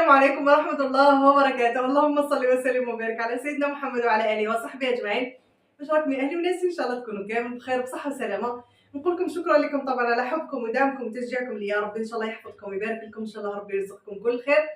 السلام عليكم ورحمة الله وبركاته. اللهم صل وسلم وبارك على سيدنا محمد وعلى آله وصحبه أجمعين. باش راكم يا أهلي وناسي؟ إن شاء الله تكونوا كامل بخير بصحة وسلامة. نقول لكم شكرا لكم طبعا على حبكم ودعمكم وتشجيعكم لي، يا ربي إن شاء الله يحفظكم ويبارك لكم، إن شاء الله ربي يرزقكم كل خير.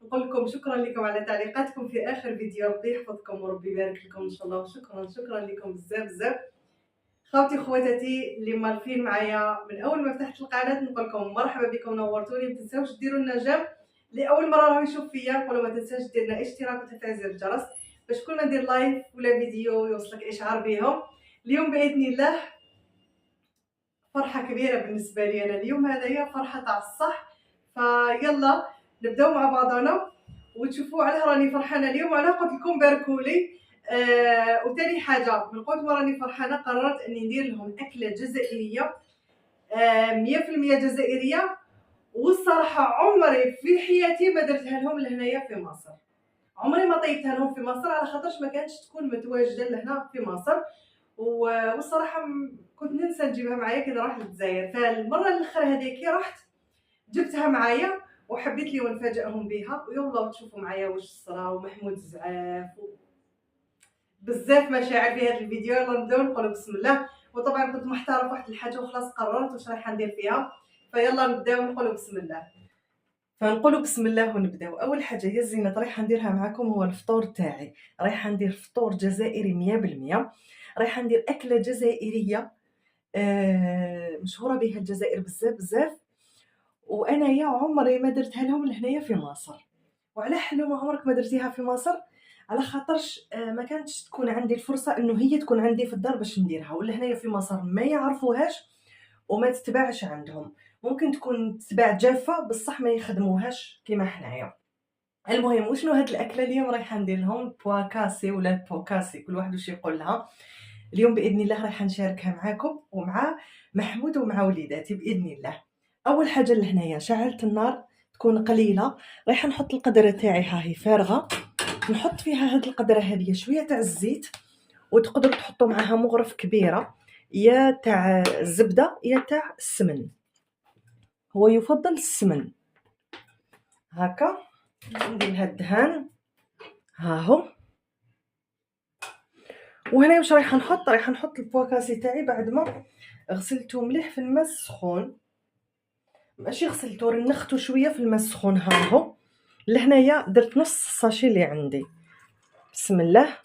نقول لكم شكرا لكم على تعليقاتكم في آخر فيديو، ربي يحفظكم وربي يبارك لكم إن شاء الله. شكرا لكم بزاف بزاف خواتي خواتاتي اللي مالفين معايا من اول ما فتحت القناه. نقول لكم مرحبا بكم، نورتوني. ما تنساوش ديروا لنا جيم لاول مره راه يشوف فيا، نقولوا ما تنساش دير لنا اشتراك وتفعيل زر الجرس باش كل ما ندير لايف ولا فيديو يوصلك اشعار بهم. اليوم باذن الله فرحه كبيره بالنسبه لي انا، اليوم هذايا فرحه تاع الصح. فيلا نبداو مع بعضنا وتشوفوا علاه راني فرحانه اليوم، وعلاه قلت لكم باركوا لي. وثاني حاجه من قلت راني فرحانه، قررت اني ندير لهم اكله جزائريه 100% جزائريه، والصراحه عمري في حياتي ما درتها لهم لهنايا في مصر. عمري ما طيبتها لهم في مصر على خاطرش ما كانتش تكون متواجده لهنا في مصر، والصراحه كنت ننسى نجيبها معايا كي نروح للجزائر. فالمره الاخرى هذيك رحت جبتها معايا وحبيت لي ونفاجئهم بها. ويلا تشوفوا معايا واش صرا. ومحمود زعاف بزاف مشاعر في هذا الفيديو. يلا نبداو نقولوا بسم الله. وطبعا كنت محتاره في واحد الحاجه وخلاص قررت واش رايحه ندير فيها، فيلا نبداو نقولوا بسم الله. فنقولوا بسم الله ونبداو. اول حاجه يا زينات رايحه نديرها معكم هو الفطور تاعي. رايحه ندير فطور جزائري 100%. رايحه ندير اكله جزائريه مشهوره بها الجزائر بزاف بزاف، وانا يا عمري ما درتها لهم لهنايا في مصر. وعلى حلو ما عمرك ما درتيها في مصر؟ على خاطرش ما كانتش تكون عندي الفرصه انه هي تكون عندي في الدار باش نديرها، ولا هنايا في مصر ما يعرفوهاش وما تتباعش عندهم. ممكن تكون تتباع جافه بصح ما يخدموهاش كيما حنايا. المهم وشنو هاد الاكله اليوم رايحه ندير لهم؟ بواكاسي ولا بوكاسي، كل واحد واش يقول لها. اليوم باذن الله رايحه نشاركها معاكم ومع محمود ومع وليداتي باذن الله. اول حاجه لهنايا شعلت النار تكون قليله، رايحه نحط القدره تاعي ها هي فارغه، نحط فيها هاد القدره هذه شويه تاع الزيت، وتقدروا تحطوا معها مغرف كبيره يا تاع الزبده يا تاع السمن، هو يفضل السمن. هكا ندير هاد الدهان ها هو. وهنا واش رايحه نحط؟ رايحه نحط البواكاسي تاعي بعد ما غسلته مليح في الماء السخون، ماشي غسلته رنخته شويه في الماء السخون. ها هو لهنايا درت نص الساشي اللي عندي. بسم الله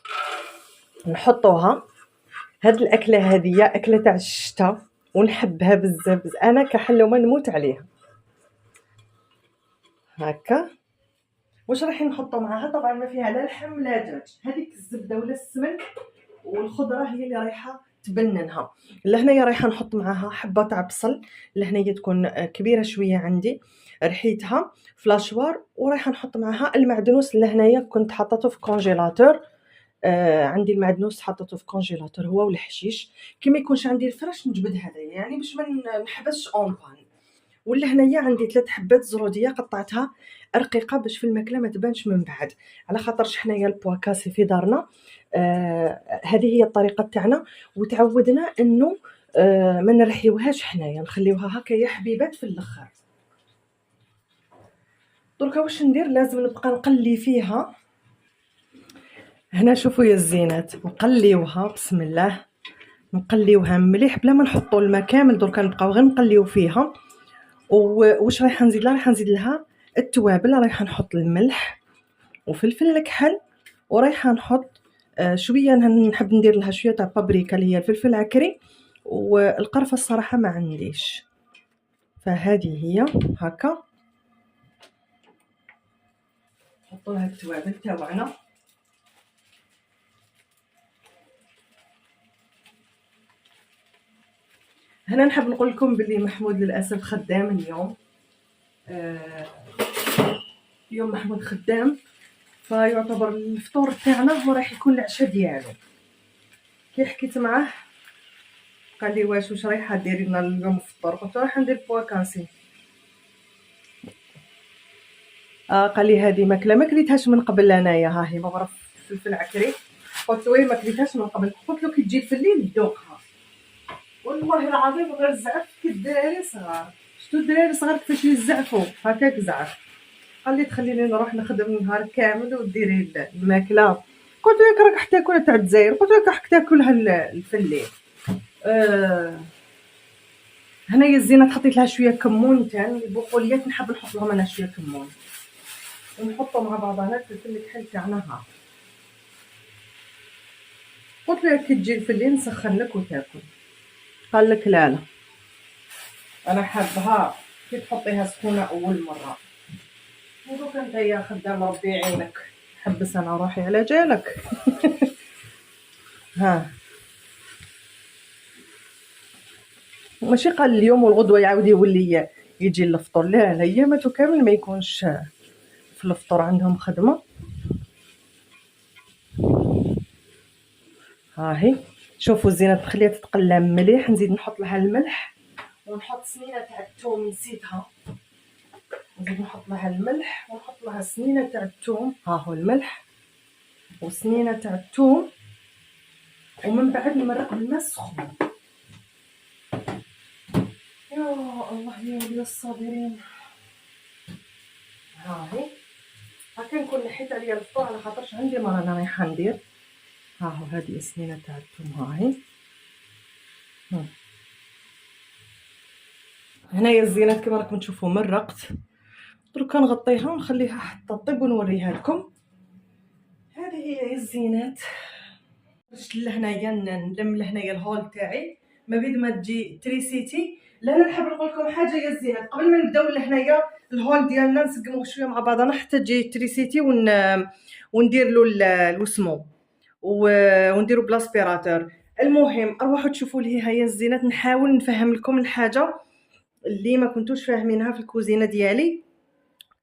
نحطوها. هاد الاكله هذه اكله تاع الشتاء ونحبها بزاف بزاف، انا كحلومه نموت عليها. هكا واش رايحين نحطو معاها؟ طبعا ما فيها لا لحم لا دجاج، هذيك الزبده ولا السمن والخضره هي اللي رايحه تبننها. لهنايا رايحه نحط معاها حبه تاع بصل، لهنايا تكون كبيره شويه عندي ريحتها فلاشوار، ورايحه نحط معاها المعدنوس. لهنايا كنت حطيته في كونجيلاتور، عندي المعدنوس حطيته في كونجيلاتور هو والحشيش. كي ما يكونش عندي الفرش نجبد هذايا يعني باش ما نحبسش اون بان. ولا هنايا عندي 3 حبات زروديه قطعتها رقيقه باش في الماكله ما تبانش من بعد، على خاطرش حنايا البواكاسي في دارنا هذه هي الطريقه تاعنا، وتعودنا انه ما نرحيوهاش حنايا، نخليوها هكا يا حبيبات في الاخر. دركا واش ندير؟ لازم نبقى نقلي فيها. هنا شوفوا يا الزينات نقليوها بسم الله، نقليوها مليح بلا ما نحطوا الماء كامل. دركا نبقاو غير نقليو فيها. واش رايحه نزيد لها؟ رايحه نزيد لها التوابل. رايحه نحط الملح وفلفل الكحل، ورايحه نحط شويه نحب ندير لها شويه تاع بابريكا اللي هي الفلفل العكري، والقرفه الصراحه ما عنديش. فهذه هي هكا نحطوا لها التوابل تاعنا. هنا نحب نقول لكم باللي محمود للاسف خدام اليوم. اليوم محمود خدام، فيعتبر الفطور تاعنا هو راح يكون العشاء ديالو. كي حكيت معاه قال لي واش رايحه ديري لنا اليوم الفطور؟ قلت راح ندير بواكاسي. قال لي هذه ماكله ما كليتهاش من قبل انايا، ها هي مغرف فلفل عكري. قلت له ما كليتهاش من قبل. قلت له كي تجي في الليل ذوقها. والله العظيم غير زعف كي الدراري صغار. شتو الدراري صغار كيفاش يزعفوا هكاك زعف. قال لي تخليني نروح نخدم النهار كامل وديري الماكله. قلت لك راك حتى تاكلها تاع الجزائر، قلت لك راك تاكلها الفلين. هنايا الزينه حطيت لها شويه كمون، تاع البقوليات نحب نحط لهم انا شويه كمون ونحطهم مع بعضنا في الفل الكحل تاعنا. ها قلت له كي تجي الفلين نسخن لك وتاكل. قال لك لا لا انا حابها كي تحطيها سخونه اول مره. ودوك انت يا خدام ربي يعينك، حبس انا روحي على جالك. ها ماشي قال اليوم والغدوه يعاود يولي يجي الفطور، لا الايامات كامل ما يكونش في الفطور عندهم خدمه. ها هي شوفوا الزينه تخليها تتقلى مليح، نزيد نحط لها الملح ونحط سنينه تاع الثوم نسيتها، نزيد نحط لها الملح ونحط لها سنينه تاع الثوم. ها هو الملح وسنينه تاع الثوم، ومن بعد نمرق بالماء السخون. يا الله يا ولي الصابرين. ها هي هكا نكون نحيت عليا الفطور على خاطرش عندي ما رانا رايحه ندير. ها هو هذه سنينه تاع الثوم. ها هي هنايا الزينات كما راكم تشوفوا مرقت، دروكا نغطيها ونخليها حتى طيب ونوريها لكم. هذه هي الزينات. درت لهنايا نلم لهنايا الهول تاعي ما بيد ما تجي تريسيتي. لا انا نحب نقول لكم حاجه يا الزينات، قبل ما نبداو لهنايا الهول ديالنا نسقموه شويه مع بعضنا حتى تجي تريسيتي وندير له الوسمو ونديرو بلاسبيراتور. المهم اروحوا تشوفوا لي هيا الزينات، نحاول نفهم لكم الحاجه اللي ما كنتوش فاهمينها في الكوزينه ديالي،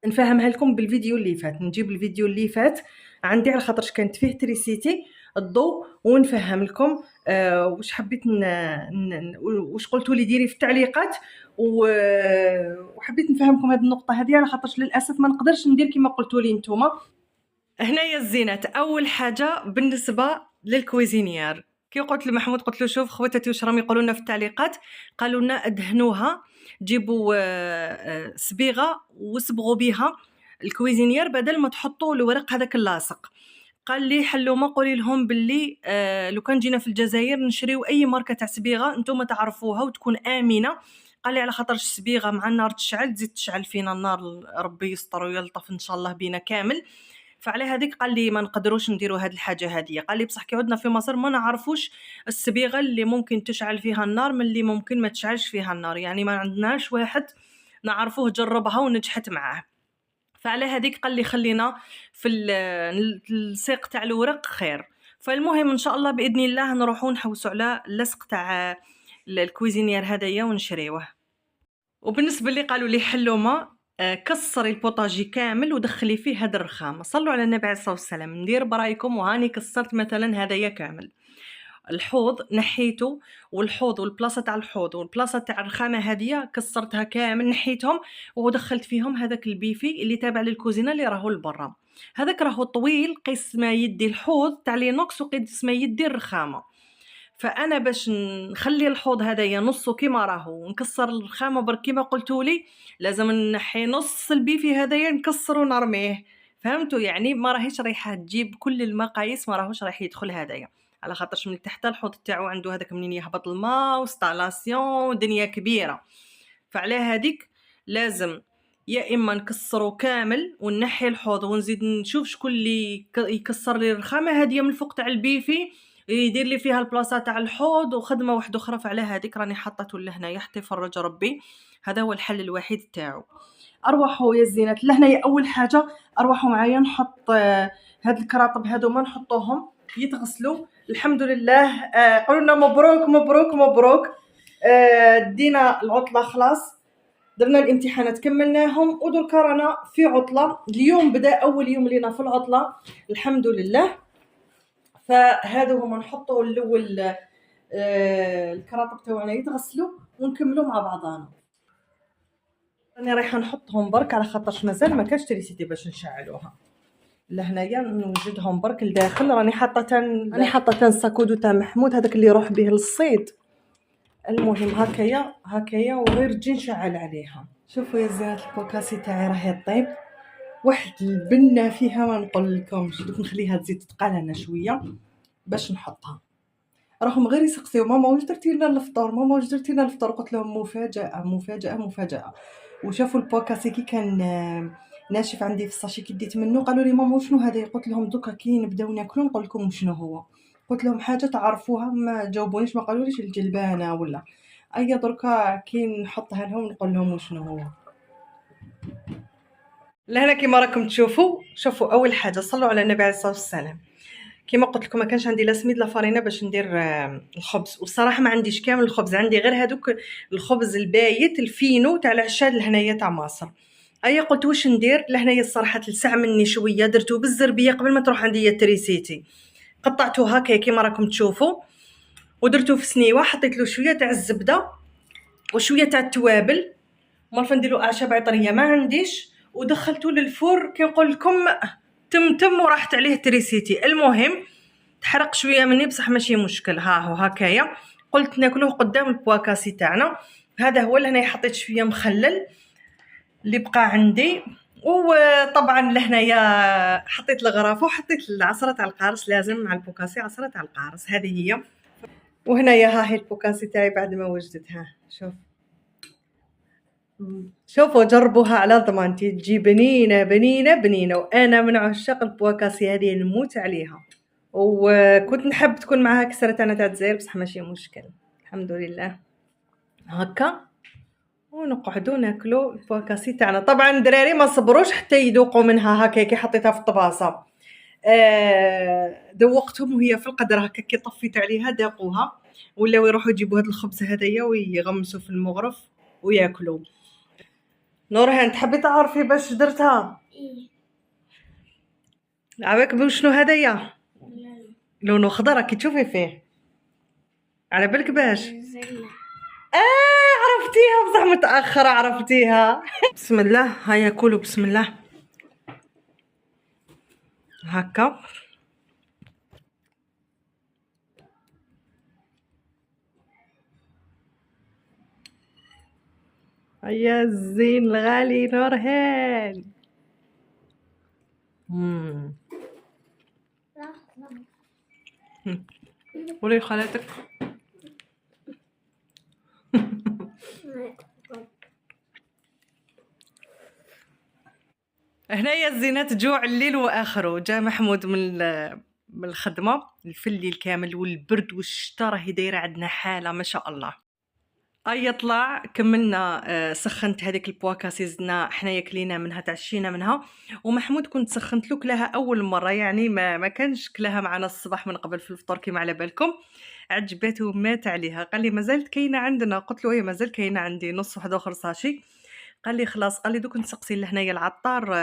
نفهمها لكم بالفيديو اللي فات. نجيب الفيديو اللي فات عندي على خاطرش كانت فيه تريسيتي الضوء ونفهم لكم واش حبيت واش قلتوا لي ديري في التعليقات، وحبيت نفهمكم هذه النقطه هذه على خاطرش للاسف ما نقدرش ندير كما قلتوا لي نتوما. هنايا الزينات اول حاجه بالنسبه للكويزينيير، كي قلت لمحمود قلت له شوف خواتاتي واش راهم يقولوا لنا في التعليقات، قالوا لنا ادهنوها، جيبوا صبيغه وصبغوا بها الكويزينيير بدل ما تحطوا الورق هذاك اللاصق. قال لي حلومه قولي لهم باللي لو كان جينا في الجزائر نشريو اي ماركه تاع صبيغه نتوما تعرفوها وتكون امنه. قال لي على خاطر الصبيغه مع النار تشعل، تزيد تشعل فينا النار، ربي يستر ويلطف ان شاء الله بينا كامل. فعلى هذيك قال لي ما نقدروش نديروا هذه الحاجه هذه. قال لي بصح كي عدنا في مصر ما نعرفوش الصبيغه اللي ممكن تشعل فيها النار من اللي ممكن ما تشعلش فيها النار، يعني ما عندناش واحد نعرفوه جربها ونجحت معاه. فعلى هذيك قال لي خلينا في السيق تاع الورق خير. فالمهم ان شاء الله باذن الله نروحوا نحوسوا على اللصق تاع الكويزينير هذايا ونشريوه. وبالنسبه اللي قالوا لي حلومه كسري البوطاجي كامل ودخلي فيه هذا الرخام، صلوا على النبي عليه الصلاه والسلام. ندير برايكم وهاني كسرت مثلا هذايا كامل الحوض نحيته، والحوض والبلاصه تاع الحوض والبلاصه تاع الرخامه هذه كسرتها كامل نحيتهم ودخلت فيهم هذاك البيفي اللي تابع للكوزينه اللي راهو لبرا. هذاك راهو طويل قيس ما يدي الحوض تاع لينوكس وقيس ما يدي الرخامه. فانا باش نخلي الحوض هذايا نصه كيما راهو ونكسر الرخامه برك كيما قلتولي، لازم نحي نص البيفي هذايا نكسر ونرميه. فهمتوا؟ يعني ما راهيش رايحه تجيب كل المقاييس، ما راهوش رايح يدخل هذايا على خاطرش من تحت الحوض تاعو عنده هذاك منين يهبط الماء وستالاسيون دنيا كبيره. فعلى هذيك لازم يا اما نكسرو كامل ونحي الحوض ونزيد نشوف شكون اللي يكسر لي الرخامه هذه من الفوق تاع البيفي يدير لي فيها البلاصه تاع الحوض وخدمه واحده اخرى. فعلى هذيك راني حطته لهنايا حتى يفرج ربي، هذا هو الحل الوحيد تاعو. اروحوا يا الزينات لهنايا اول حاجه اروحوا معايا نحط هاد الكراطب هادو ما نحطوهم يتغسلوا. الحمد لله قولوا لنا مبروك مبروك مبروك. دينا العطله خلاص، درنا الامتحانات كملناهم ودركا رانا في عطله. اليوم بدا اول يوم لينا في العطله الحمد لله. فهذا هما نحطوا الاول الكراطب تاعنا يتغسلوا ونكملوا مع بعضنا. راني رايحه نحطهم برك على خاطرش مازال ما كاش تريسيتي باش نشعلوها. لهنايا نوجدهم برك لداخل. راني حاطه الساكودو تاع محمود هذاك اللي يروح به للصيد. المهم هكايا وغير تجي نشعل عليها. شوفوا يا زينات الكوكاسي تاعي راهي طيب واحد البنه فيها ما نقول لكمش. دوك نخليها تزيد تتقى لنا شويه باش نحطها. راهم غير يسقسيو ماما واش درتي لنا الفطور، ماما واش درتي لنا الفطور. قلت لهم مفاجاه مفاجاه مفاجاه. وشافوا البوكاسي كي كان ناشف عندي في الساشي كي ديت منه، قالوا لي ماما وشنو هذا. قلت لهم دوكا كي نبداو ناكلو نقول لكم شنو هو. قلت لهم حاجه تعرفوها، ما جاوبونيش، ما قالوليش الجلبانه ولا اي. دركا كي نحطها لهم نقول لهم وشنو هو. لهنا كيما راكم تشوفوا، شوفوا اول حاجه صلوا على النبي عليه الصلاه والسلام. كيما قلت لكم ما كانش عندي لا سميد لا فرينه باش ندير الخبز، والصراحه ما عنديش كامل الخبز، عندي غير هذوك الخبز البايت الفينو تاع العشاد لهنايا تاع مصر. ايا قلت واش ندير لهنايا. الصراحه تلسع مني شويه، درتو بالزربيه قبل ما تروح عندي التريسيتي، قطعتو هكا كيما راكم تشوفوا، ودرتو في سنيوه، حطيت له شويه تاع الزبده وشويه تاع التوابل، مالفا نديرو اعشاب عطريه ما عنديش، ودخلته للفور كي نقول لكم تم وراحت عليه تريسيتي. المهم تحرق شويه مني بصح ماشي مشكل، ها هو هكايا. قلت ناكلوه قدام البواكاسي تاعنا. هذا هو اللي هنا حطيت شويه مخلل اللي بقى عندي، وطبعا لهنايا حطيت الغرافه وحطيت العصره تاع القارص، لازم مع البوكاسي عصره تاع القارص، هذه هي. وهنايا ها هي البوكاسي تاعي بعد ما وجدتها. شوفوا جربوها على ضمانتي، تجي بنينه بنينه بنينه، وانا من عشاق البواكاسي هذه نموت عليها، وكنت نحب تكون معها كسرة انا تاع الجزائر بصح ماشي مشكل، الحمد لله. هكا ونقعدوا ناكلوا البواكاسي تاعنا. طبعا الدراري ما صبروش حتى يذوقوا منها هكا كي حطيتها في الطباسه. ذوقتهم وهي في القدر هكا كي طفيت عليها ذاقوها، ولاو يروحوا يجيبوا هذا الخبز هذايا ويغمسوا في المغرف وياكلوا. نورهان تحبي تعرفي باش درتها؟ عباك بشنو هدايا؟ لونه خضر كي تشوفي فيه، على بالك باش عرفتيها بصح متاخره عرفتيها. بسم الله، هيا كلوا بسم الله هكا. هيا الزين الغالي نورهان. قولي لخالتك. هنايا الزينات جوع الليل واخره. جا محمود من الخدمه في الليل كامل، والبرد والشتا راهي دايره عندنا حاله ما شاء الله. اي طلع كملنا. سخنت هذيك البواكاسي زدنا حنايا كلينا منها تعشينا منها، ومحمود كنت سخنت له كلاها اول مره، يعني ما كانش كلاها معنا الصباح من قبل في الفطور كيما على بالكم. عجبته مات عليها، قال لي مازالت كاينه عندنا. قلت له ايه مازال كاينه عندي نص واحد اخر ساشي. قال لي خلاص، قال لي دوك نسقسي لهنايا العطار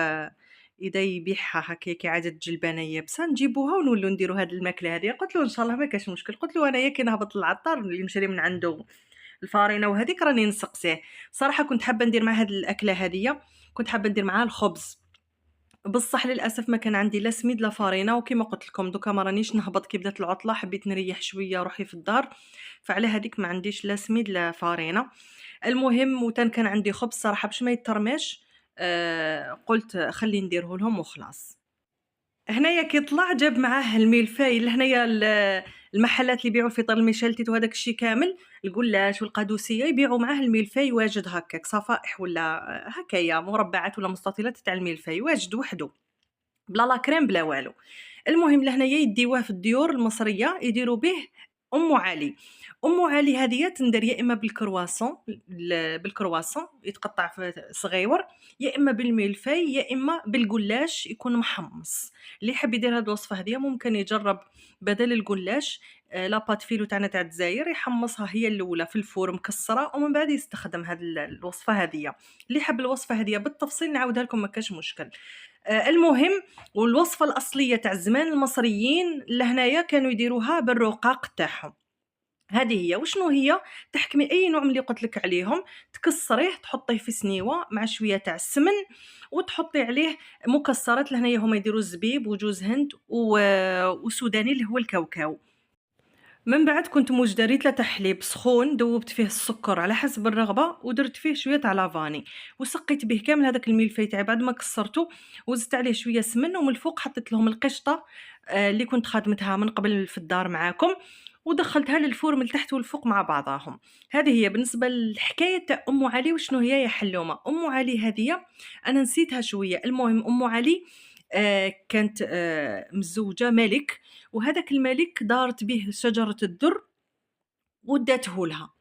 اذا يبيعها هكا كي عاده الجلبانه يابسه نجيبوها ونولوا نديروا هذه الماكله هذه. قلت له ان شاء الله ما كاش مشكل. قلت له انايا كي نهبط للعطار اللي نشري من عنده الفارينه وهذيك راني نسقسيه. صراحه كنت حابه ندير مع هذه الاكله هذه، كنت حابه ندير معها الخبز، بصح للاسف ما كان عندي لا سميد لا فارينه. وكما قلت لكم دوكا ما رانيش نهبط كي بدات العطله، حبيت نريح شويه روحي في الدار، فعلى هذيك ما عنديش لا سميد لا فارينه. المهم وتان كان عندي خبز صراحه باش ما يترمش، قلت خلي نديره لهم وخلاص. هنايا كي طلع جاب معاه الميلفاي. لهنايا المحلات اللي يبيعوا الفطر المشلتت وهداك الشيء كامل، القلاش والقادوسيه يبيعوا معاه الميلفاي واجد هكاك صفائح ولا هكايا مربعات ولا مستطيلات تاع الميلفاي واجد وحده بلا لا كريم بلا والو. المهم لهنايا يديوه في الديور المصريه يديروا به ام علي. ام علي هذه تندير يا اما بالكرواسون يتقطع في صغيور، يا اما بالميلفاي، يا اما بالقلاش يكون محمص. اللي يحب يدير هذه الوصفه هذه ممكن يجرب بدل القلاش لا بات فيلو تاعنا تاع الجزائر، يحمصها هي الاولى في الفور مكسره ومن بعد يستخدم هذه الوصفه هذه. اللي يحب الوصفه هذه بالتفصيل نعاودها لكم ما كاش مشكل. المهم والوصفه الاصليه تاع زمان المصريين لهنايا كانوا يديروها بالرقاق تاعهم. هذه هي. وشنو هي؟ تحكمي اي نوع من اللي قلت لك عليهم، تكسريه تحطيه في سنيوه مع شويه تاع السمن، وتحطي عليه مكسرات. لهنايا هما يديروا الزبيب وجوز هند وسوداني اللي هو الكاوكاو. من بعد كنت موجدة ريت 3 حليب سخون، دوبت فيه السكر على حسب الرغبة، ودرت فيه شوية تاع لافاني، وسقيت به كامل هذاك الملفاي تاعي بعد ما كسرته، وزدت عليه شوية سمن، ومن الفوق حطيت لهم القشطة اللي كنت خادمتها من قبل في الدار معاكم، ودخلتها للفور من التحت والفوق مع بعضاهم. هذه هي بالنسبة للحكاية تاع أم علي. وشنو هي يا حلومة؟ أم علي هذيا أنا نسيتها شوية. المهم أم علي كانت متزوجة ملك، وهذاك الملك دارت به شجرة الدر وداته لها.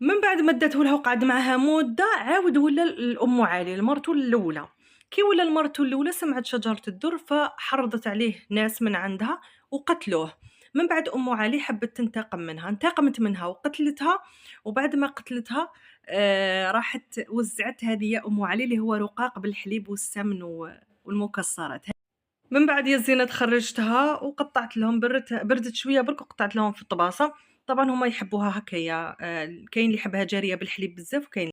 من بعد ما داته لها وقعد معها مدة، عاود ولا الأم علي المرتو الأولى. كي ولا المرتو الأولى سمعت شجرة الدر، فحرضت عليه ناس من عندها وقتلوه. من بعد أم علي حبت تنتقم منها، انتقمت منها وقتلتها. وبعد ما قتلتها راحت وزعت هذه يا أم علي اللي هو رقاق بالحليب والسمن والمكسرات. من بعد يا زينة خرّجتها وقطّعت لهم، بردت شوية برك وقطعت لهم في الطباسة. طبعًا هُم يحبوها هكايا، كاين اللي يحبها جارية بالحليب بزاف، وكاين